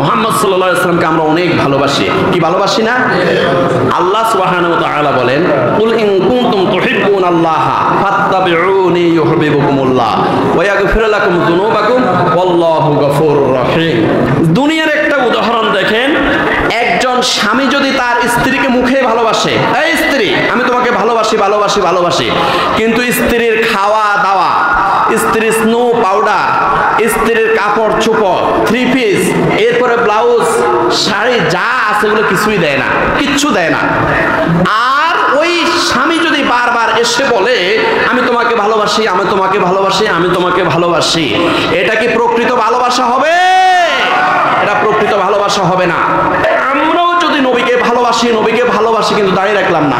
মুহাম্মদ সাল্লাল্লাহু আলাইহি ওয়াসাল্লামকে আমরা অনেক ভালোবাসি। কি ভালোবাসি না? আল্লাহ সুবহানাহু ওয়া তাআলা বলেন, কুল ইন কুনতুম তুহিব্বুনাল্লাহা ফাত্তাবিউনি ইউহিব্বুকুমুল্লাহ ওয়া ইয়াগফির লাকুম যুনুবাকুম ওয়াল্লাহু গফুরুর রহিম। দুনিয়ার একটা উদাহরণ দেখেন, একজন স্বামী যদি তার স্ত্রীকে মুখে ভালোবাসে, এই স্ত্রী আমি তোমাকে ভালোবাসি ভালোবাসি ভালোবাসি, কিন্তু স্ত্রীর খাওয়া দাওয়া, স্ত্রীর স্নো পাউডার, স্ত্রীর কাপড় চোপড়, থ্রি পিস, এরপরে ব্লাউজ, শাড়ি যা আছে এগুলো কিছুই দেয় না, কিচ্ছু দেয় না, আর ওই স্বামী যদি বারবার এসে বলে আমি তোমাকে ভালোবাসি, আমি তোমাকে ভালোবাসি, আমি তোমাকে ভালোবাসি, এটা কি প্রকৃত ভালোবাসা হবে? এটা প্রকৃত ভালোবাসা হবে না। আমরাও যদি নবীকে ভালোবাসি, নবীকে ভালোবাসি কিন্তু দাঁড়িয়ে রাখলাম না,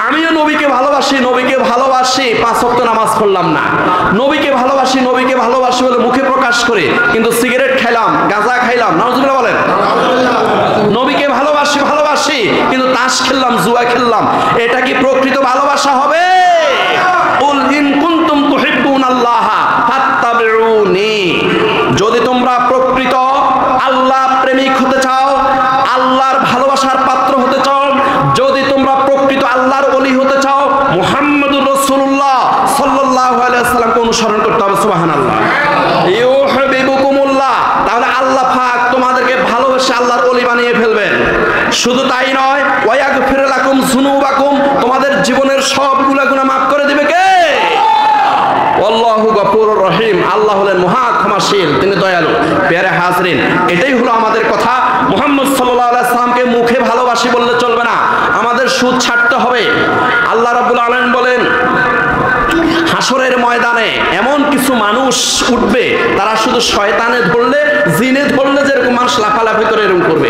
আমিও নবীকে ভালোবাসি, নবীকে ভালোবাসি, 5 ওয়াক্ত নামাজ পড়লাম না, নবীকে ভালোবাসি, নবীকে ভালোবাসি বলে মুখে প্রকাশ করে কিন্তু সিগারেট খাইলাম, গাঁজা খাইলাম, নাউজুবিল্লাহ বলেন, নবীকে ভালোবাসি ভালোবাসি কিন্তু তাস খেললাম, জুয়া খেললাম, এটা কি প্রকৃত ভালোবাসা হবে? কুল ইন কুনতুম তুহিব্বুনাল্লাহা ফাত্তাবিউনি, যদি তোমরা প্রকৃত আল্লাহ প্রেমিক হতে চাও, আল্লাহর ভালোবাসার পাত্র হতে চাও, যদি তোমরা প্রকৃত আল্লাহর ওলি হতে চাও, মুহাম্মদুর রাসূলুল্লাহ সাল্লাল্লাহু আলাইহি ওয়াসাল্লামকে অনুসরণ করতে হবে। সুবহানাল্লাহ। ইউহিব্বুকুমুল্লাহ, তাহলে আল্লাহ পাক তোমাদেরকে ভালোবেসে আল্লাহর ওলি বানিয়ে ফেলবেন। শুধু তাই নয়, ওয়া ইয়াগফির লাকুম যুনুবাকুম, তোমাদের জীবনের সব গুনাহ মাফ করে দিবে কে? আল্লাহু গফুরুর রহিম, আল্লাহ হলেন মহা ক্ষমাশীল, তিনি দয়ালু। প্যারে হাজরিন, এটাই হলো আমাদের কথা। মুহাম্মদ সাল্লাল্লাহু আলাইহি সাল্লামকে মুখে ভালোবাসি বললে চলবে না, আমাদের সুদ ছাড়তে হবে। আল্লাহ রাব্বুল আলামিন বলেন, হাসরের ময়দানে এমন কিছু মানুষ উঠবে, তারা শুধু শয়তানে ধরলে, জিনে ধরলে যেরকম মানুষ লাফালাফি করে এরকম করবে।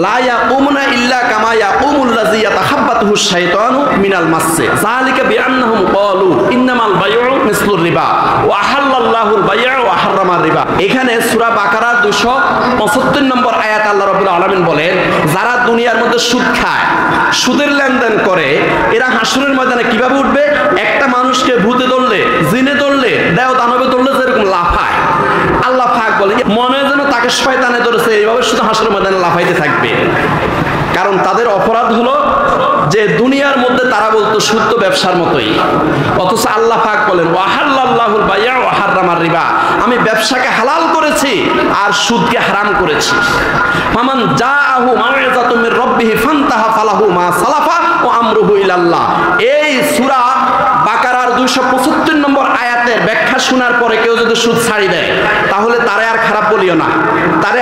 লা ইয়াকুমুনা ইল্লা কামা ইয়াকুমুল্লাযী ইয়াতাহাব্বাতুহু শাইতানু মিনাল মাসসি যালিকা বিআন্নাহুম ক্বালু ইন্নামাল বাইউ মিসলুর রিবা ওয়া আহাল্লাল্লাহুল বাই'a ওয়া হারামার রিবা। এখানে সূরা বাকারা 275 নম্বর আয়াত আল্লাহ রাব্বুল আলামিন বলেন, যারা দুনিয়ার মধ্যে সুদ খায়, সুদের লেনদেন করে, এরা হাসরের ময়দানে কিভাবে উঠবে? একটা মানুষকে ভূতে ধরলে, জিনে ধরলে, দেও দানবে ধরলে যেরকম লাফায়, আল্লাহ পাক বলে মনে যেন তাকে শয়তানে ধরেছে, এইভাবে শুধু হাসরের ময়দানে লাফাইতে থাকবে। কারণ তাদের অপরাধ হলো যে দুনিয়ার মধ্যে তারা বলতো সুদ তো ব্যবসার মতোই, অথচ আল্লাহ পাক বলেন ওয়াহাল্লাল্লাহুল বাই'a ওয়া হারামার রিবা, আমি ব্যবসাকে হালাল করেছি আর সুদকে হারাম করেছি। ফামান জাআহু মাউইযাতুম মির রাব্বিহি ফান্তাহা ফালাহু মা সালাফা ওয়া আমরুহু ইলাল্লাহ। এই সূরা বাকারার 275 নম্বর আয়াতের ব্যাখ্যা শোনার পরে কেউ যদি সুদ ছাড়ি দেয়, তাহলে তারে আর খারাপ বলিও না, তারে